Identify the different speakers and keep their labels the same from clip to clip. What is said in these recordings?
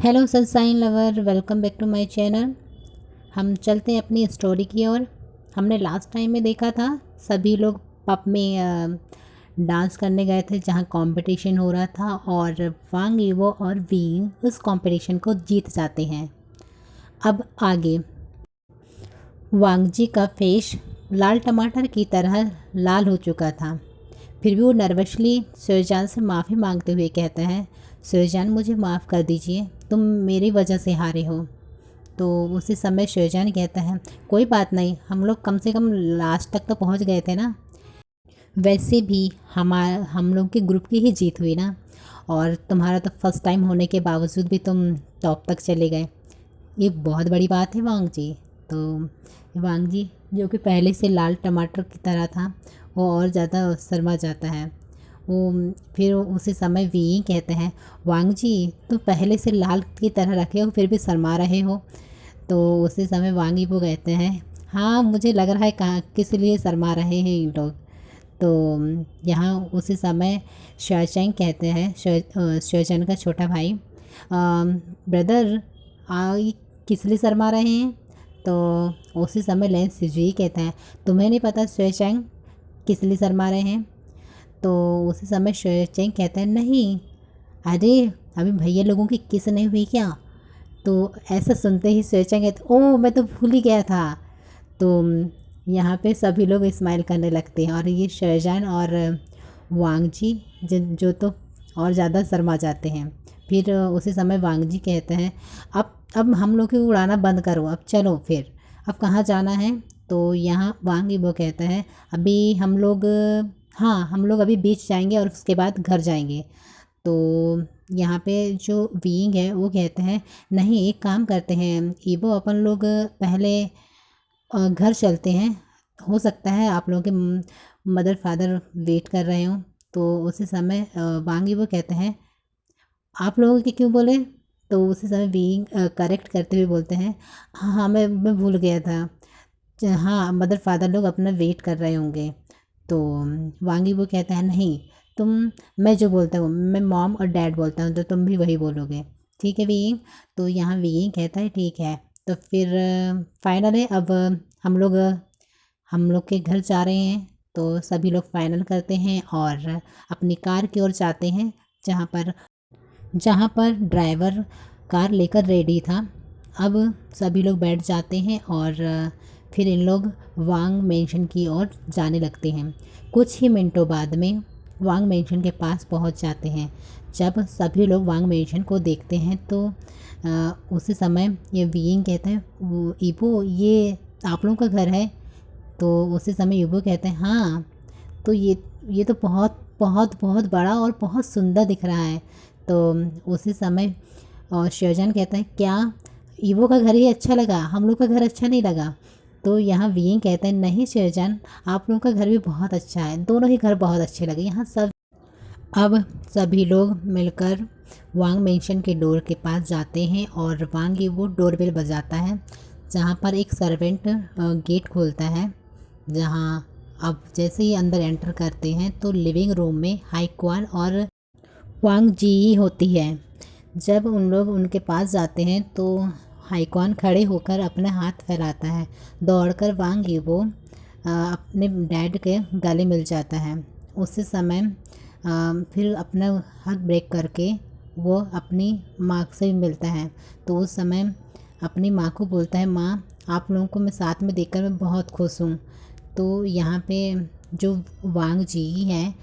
Speaker 1: Hello sunshine lover, welcome back to my channel. हम चलते हैं अपनी स्टोरी की ओर। हमने लास्ट टाइम में देखा था सभी लोग पब में डांस करने गए थे जहां कंपटीशन हो रहा था और वांग यीवो और वीइंग उस कंपटीशन को जीत जाते हैं। अब आगे वांग जी का फेस लाल टमाटर की तरह लाल हो चुका था। फिर भी वो नर्वसली सुरजान से माफ़ी मांगते हुए कहता है, सुरजान मुझे माफ़ कर दीजिए, तुम मेरी वजह से हारे हो। तो उसी समय सुरजान कहता है, कोई बात नहीं, हम लोग कम से कम लास्ट तक तो पहुंच गए थे ना। वैसे भी हम लोग के ग्रुप की ही जीत हुई ना, और तुम्हारा तो फर्स्ट टाइम होने के बावजूद भी तुम टॉप तक चले गए, ये बहुत बड़ी बात है वांग जी। तो वांग जी जो कि पहले से लाल टमाटर की तरह था, वो और ज़्यादा शर्मा जाता है। वो फिर उसी समय वी कहते हैं, वांग जी तो पहले से लाल की तरह रखे हो फिर भी शर्मा रहे हो। तो उसी समय वांगी वो कहते हैं, हाँ मुझे लग रहा है कहाँ किस लिए शर्मा रहे हैं ये लोग। तो यहाँ उसी समय शर्चैंग कहते हैं, शर्चैंग का छोटा भाई, ब्रदर ये किस लिए शर्मा रहे हैं। तो उसी समय लेंस सिजुई कहता है, तुम्हें नहीं पता शर्चैंग किस लिए शर्मा रहे हैं। तो उसी समय शर्चैंग कहता है, नहीं, अरे अभी भैया लोगों की किस नहीं हुई क्या। तो ऐसा सुनते ही सोचेंगे तो ओह मैं तो भूल ही गया था। तो यहाँ पे सभी लोग स्माइल करने लगते हैं और ये शहजान और वांग जी जो तो और ज़्यादा शर्मा जाते हैं। फिर उसी समय वांग जी कहते हैं, अब हम लोग की उड़ाना बंद करो, अब चलो फिर, अब कहाँ जाना है। तो यहाँ वांग वो कहता है, अभी हम लोग, हाँ हम लोग अभी बीच जाएंगे और उसके बाद घर जाएंगे। तो यहाँ पे जो बीइंग है वो कहते हैं, नहीं एक काम करते हैं ईवो, अपन लोग पहले घर चलते हैं, हो सकता है आप लोगों के मदर फादर वेट कर रहे हों। तो उसी समय वांग ईवो कहते हैं, आप लोगों के क्यों बोले। तो उसी समय बीइंग करेक्ट करते हुए बोलते हैं, हाँ हाँ मैं भूल गया था, हाँ मदर फादर लोग अपना वेट कर रहे होंगे। तो वांगी वो कहता है, नहीं तुम, मैं जो बोलता हूँ मैं मॉम और डैड बोलता हूँ तो तुम भी वही बोलोगे, ठीक है वीइंग। तो यहाँ वीइंग कहता है ठीक है। तो फिर फाइनल है, अब हम लोग के घर जा रहे हैं। तो सभी लोग फाइनल करते हैं और अपनी कार की ओर जाते हैं, जहाँ पर ड्राइवर कार लेकर रेडी था। अब सभी लोग बैठ जाते हैं और फिर इन लोग वांग मेंशन की ओर जाने लगते हैं। कुछ ही मिनटों बाद में वांग मेंशन के पास पहुंच जाते हैं। जब सभी लोग वांग मेंशन को देखते हैं तो उसी समय ये वीइंग कहते हैं, ईबो ये आप लोगों का घर है। तो उसी समय ईबो कहते हैं, हाँ तो ये तो बहुत बहुत बहुत बड़ा और बहुत सुंदर दिख रहा है। तो उसी समय और शेरजान कहता है, क्या ईवो का घर ही अच्छा लगा, हम लोग का घर अच्छा नहीं लगा। तो यहाँ वीइंग कहते हैं, नहीं शेरजान आप लोगों का घर भी बहुत अच्छा है, दोनों ही घर बहुत अच्छे लगे यहाँ सब। अब सभी लोग मिलकर वांग मेंशन के डोर के पास जाते हैं और वांग ही वो डोरबेल बजाता है, जहाँ पर एक सर्वेंट गेट खोलता है। जहाँ अब जैसे ही अंदर एंटर करते हैं तो लिविंग रूम में हाईक्वान और वांग जी ही होती है। जब उन लोग उनके पास जाते हैं तो हाईक्वान खड़े होकर अपना हाथ फैलाता है, दौड़कर वांग यीवो अपने डैड के गले मिल जाता है। उसी समय फिर अपना हक ब्रेक करके वो अपनी माँ से भी मिलता है। तो उस समय अपनी माँ को बोलता है, माँ आप लोगों को मैं साथ में देखकर मैं बहुत खुश हूँ। तो यहाँ पे जो वांग जी हैं,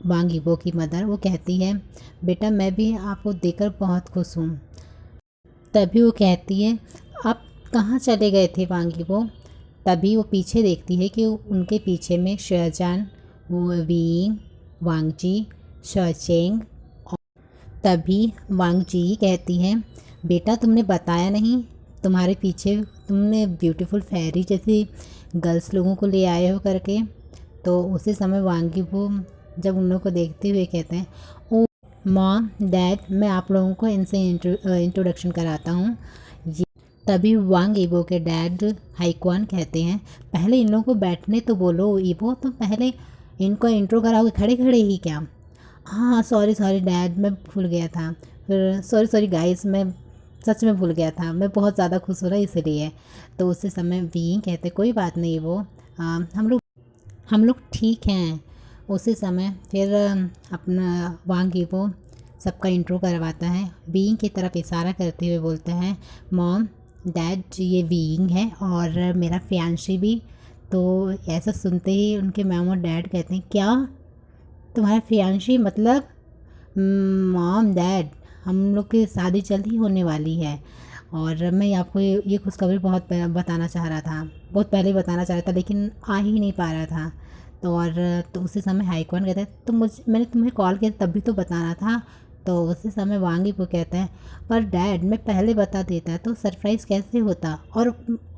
Speaker 1: वांग यीवो की मदर, वो कहती है, बेटा मैं भी आपको देखकर बहुत खुश हूँ। तभी वो कहती है, आप कहाँ चले गए थे वांग यीवो। तभी वो पीछे देखती है कि उनके पीछे में शेरजान, वो वीइंग, वांगजी, शर्चेंग। तभी वांग जी कहती है, बेटा तुमने बताया नहीं, तुम्हारे पीछे तुमने ब्यूटीफुल फेरी जैसी गर्ल्स लोगों को ले आए हो करके। तो उसी समय वांगी वो जब उन लोगों को देखते हुए कहते हैं, ओ मॉम डैड मैं आप लोगों को इनसे इंट्रोडक्शन कराता हूँ। ये तभी वांग ईबो के डैड हाईक्वान कहते हैं, पहले इन लोगों को बैठने तो बोलो ईबो, तो पहले इनको इंट्रो कराओगे खड़े खड़े ही क्या। हाँ सॉरी सॉरी डैड मैं भूल गया था। फिर सॉरी सॉरी गाइस मैं सच में भूल गया था, मैं बहुत ज़्यादा खुश हो रहा इसलिए। तो उसी समय वी कहते कोई बात नहीं, वो हम लोग ठीक हैं। उसी समय फिर अपना वांग यीबो सबका इंट्रो करवाता है, वीइंग की तरफ इशारा करते हुए बोलते हैं, मॉम डैड ये वीइंग है और मेरा फियांशी भी। तो ऐसा सुनते ही उनके मॉम और डैड कहते हैं, क्या तुम्हारा फियांशी मतलब? मॉम डैड, हम लोग की शादी जल्द ही होने वाली है। और मैं आपको ये खुशखबरी बताना चाह रहा था, बहुत पहले बताना चाह रहा था, लेकिन आ ही नहीं पा रहा था। तो उसी समय हाईकॉन कहते हैं, तो मैंने तुम्हें कॉल किया तब भी तो बताना था। तो उसी समय वांगी वो कहता है, पर डैड मैं पहले बता देता तो सरप्राइज़ कैसे होता। और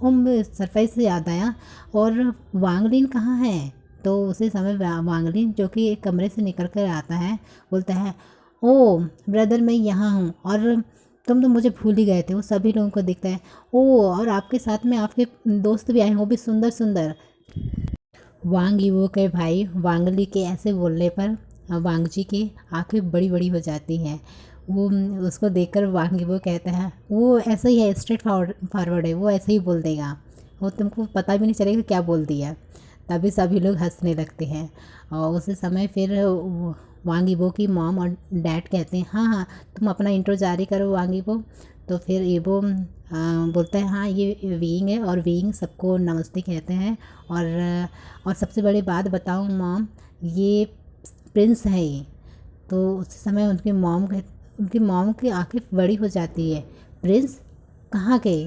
Speaker 1: सरप्राइज़ से याद आया, और वांगलिन कहाँ है? तो उसी समय वांगलिन जो कि एक कमरे से निकल कर आता है, बोलता है, ओ ब्रदर मैं यहाँ हूँ, और तुम तो मुझे भूल ही गए थे। वो सभी लोगों को दिखता है, ओ और आपके साथ में आपके दोस्त भी आए हैं, वो भी सुंदर सुंदर। वांग यीवो के भाई वांगली के ऐसे बोलने पर वांगजी की आंखें बड़ी बड़ी हो जाती हैं। वो उसको देखकर वांग यीवो कहता है, वो ऐसा ही है, स्ट्रेट फॉरवर्ड है, वो ऐसे ही बोल देगा, वो तुमको पता भी नहीं चलेगा क्या बोल दिया। तभी सभी लोग हंसने लगते हैं। और उसी समय फिर वांग यीवो की मॉम और डैड कहते हैं, हाँ हाँ तुम अपना इंट्रो जारी करो वांग यीवो। तो फिर यीवो बोलता है, हाँ ये वीइंग है, और वीइंग सबको नमस्ते कहते हैं। और सबसे बड़ी बात बताऊँ मॉम, ये प्रिंस है ये। तो उस समय उनकी मॉम की आंखें बड़ी हो जाती है, प्रिंस कहाँ गए?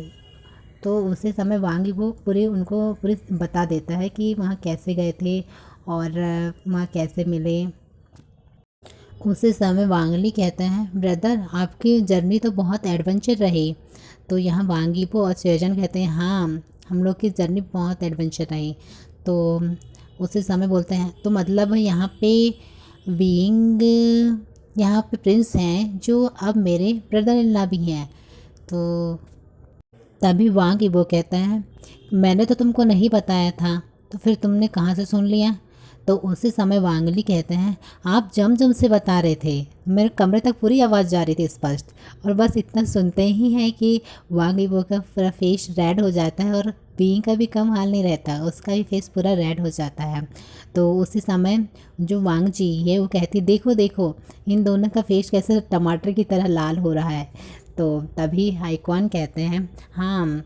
Speaker 1: तो उसी समय वांगी वो पूरी बता देता है कि वहाँ कैसे गए थे और वहाँ कैसे मिले। उसी समय वांगली कहते हैं, ब्रदर आपकी जर्नी तो बहुत एडवेंचर रही। तो यहाँ वांगीपो और सेजन कहते हैं, हाँ हम लोग की जर्नी बहुत एडवेंचर रही। तो उसी समय बोलते हैं, तो मतलब यहाँ पे बीइंग यहाँ पे प्रिंस हैं जो अब मेरे ब्रदर इन लॉ भी हैं। तो तभी वांग इबो कहता है, मैंने तो तुमको नहीं बताया था, तो फिर तुमने कहाँ से सुन लिया? तो उसी समय वांगली कहते हैं, आप जम जम से बता रहे थे, मेरे कमरे तक पूरी आवाज़ जा रही थी स्पष्ट। और बस इतना सुनते ही है कि वांग इबो का पूरा फेस रेड हो जाता है, और बीइंग का भी कम हाल नहीं रहता, उसका भी फेस पूरा रेड हो जाता है। तो उसी समय जो वांग जी है वो कहती, देखो देखो इन दोनों का फेस कैसे टमाटर की तरह लाल हो रहा है। तो तभी हाईकॉन कहते हैं, हाँ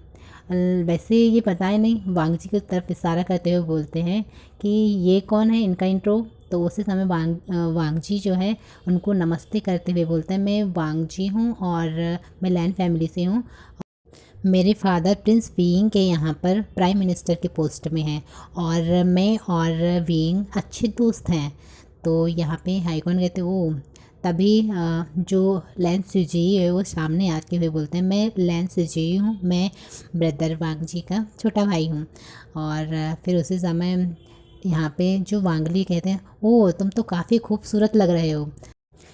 Speaker 1: वैसे ये पता ही नहीं, वांगजी की तरफ इशारा करते हुए बोलते हैं कि ये कौन है इनका इंट्रो। तो उसी समय वांगजी जो है उनको नमस्ते करते हुए बोलते हैं, मैं वांगजी हूँ और मैं लैन फैमिली से हूँ। मेरे फादर प्रिंस वीइंग के यहाँ पर प्राइम मिनिस्टर के पोस्ट में हैं, और मैं और वीइंग अच्छे दोस्त हैं। तो यहाँ पे हाईकॉन कहते वो तभी जो लैन सुजी है वो सामने आते हुए बोलते हैं, मैं लैन सुजी हूँ, मैं ब्रदर वांगजी का छोटा भाई हूँ। और फिर उसी समय यहाँ पे जो वांगली कहते हैं, ओ तुम तो काफ़ी खूबसूरत लग रहे हो,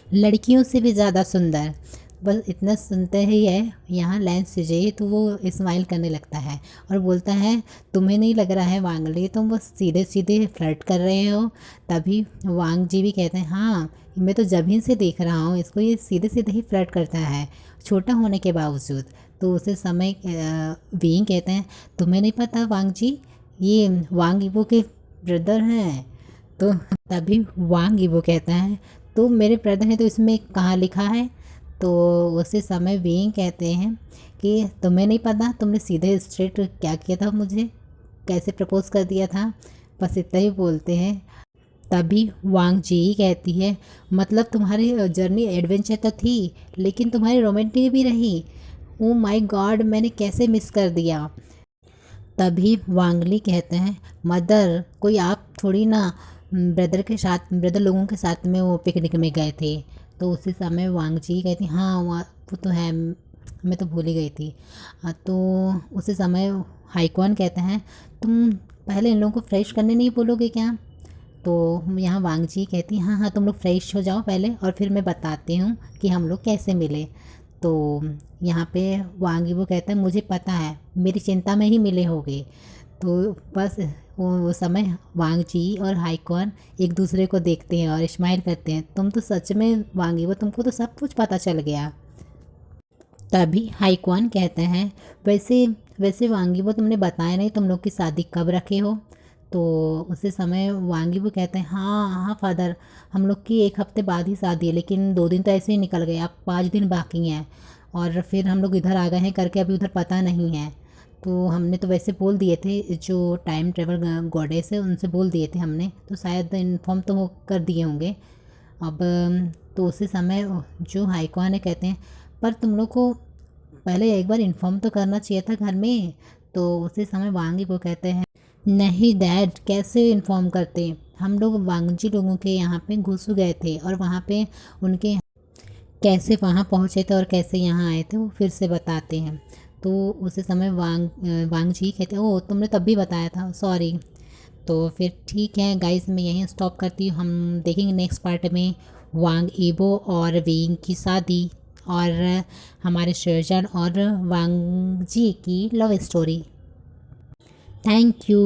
Speaker 1: लड़कियों से भी ज़्यादा सुंदर। बस इतना सुनते ही है यहाँ लेंस सुझे तो वो स्माइल करने लगता है और बोलता है, तुम्हें नहीं लग रहा है वांगली, तुम बस सीधे सीधे फ्लर्ट कर रहे हो? तभी वांग जी भी कहते हैं, हाँ मैं तो जभी से देख रहा हूँ इसको, ये सीधे सीधे ही फ्लर्ट करता है छोटा होने के बावजूद। तो उसी समय वीइंग कहते हैं, तुम्हें नहीं पता वांग जी, ये वांग इबो के ब्रदर हैं। तो तभी वांग इबो कहता है, तो मेरे ब्रदर हैं तो इसमें कहाँ लिखा है? तो उसी समय वीइंग कहते हैं कि तुम्हें नहीं पता, तुमने सीधे स्ट्रेट क्या किया था, मुझे कैसे प्रपोज कर दिया था। बस इतना ही बोलते हैं। तभी वांग जी कहती है, मतलब तुम्हारी जर्नी एडवेंचर तो थी लेकिन तुम्हारी रोमांटिक भी रही। ओ माय गॉड, मैंने कैसे मिस कर दिया। तभी वांगली कहते हैं, मदर कोई आप थोड़ी ना ब्रदर लोगों के साथ में वो पिकनिक में गए थे। तो उसी समय वांग जी कहती, हाँ वो तो है, मैं तो भूल ही गई थी। तो उसी समय हाईकॉन कहते हैं, तुम पहले इन लोगों को फ्रेश करने नहीं बोलोगे क्या? तो यहाँ वांग जी कहती, हाँ हाँ तुम लोग फ्रेश हो जाओ पहले, और फिर मैं बताती हूँ कि हम लोग कैसे मिले। तो यहाँ पे वांग वो कहता है, मुझे पता है मेरी चिंता में ही मिले होगे। तो बस वो समय वांग जी और हाईकॉन एक दूसरे को देखते हैं और स्माइल करते हैं, तुम तो सच में वांगी वो, तुमको तो सब कुछ पता चल गया। तभी हाईक्वान कहते हैं, वैसे वैसे वांगीबो तुमने बताया नहीं तुम लोग की शादी कब रखे हो। तो उसी समय वांगीबो कहते हैं, हाँ हाँ फादर, हम लोग की 1 हफ्ते बाद ही शादी है, लेकिन 2 दिन तो ऐसे ही निकल गए, अब 5 दिन बाकी हैं और फिर हम लोग इधर आ गए हैं करके अभी उधर पता नहीं है। तो हमने तो वैसे बोल दिए थे, जो टाइम ट्रेवल गॉडेस है उनसे बोल दिए थे हमने, तो शायद इन्फॉर्म तो वो कर दिए होंगे। अब तो उसी समय जो हाईकॉन है कहते हैं, पर तुम लोग को पहले एक बार इन्फॉर्म तो करना चाहिए था घर में। तो उसी समय वांगी को कहते हैं, नहीं डैड कैसे इन्फॉर्म करते, हम लोग वांगजी लोगों के यहाँ पे घुस गए थे और वहाँ पे उनके कैसे वहाँ पहुँचे थे और कैसे यहाँ आए थे वो फिर से बताते हैं। तो उसी समय वांग जी कहते हैं, ओह तुमने तब भी बताया था, सॉरी। तो फिर ठीक है गाइस, मैं यहीं स्टॉप करती हूँ, हम देखेंगे नेक्स्ट पार्ट में वांग ईबो और वेइंग की शादी और हमारे सर्जन और वांग जी की लव स्टोरी। Thank you.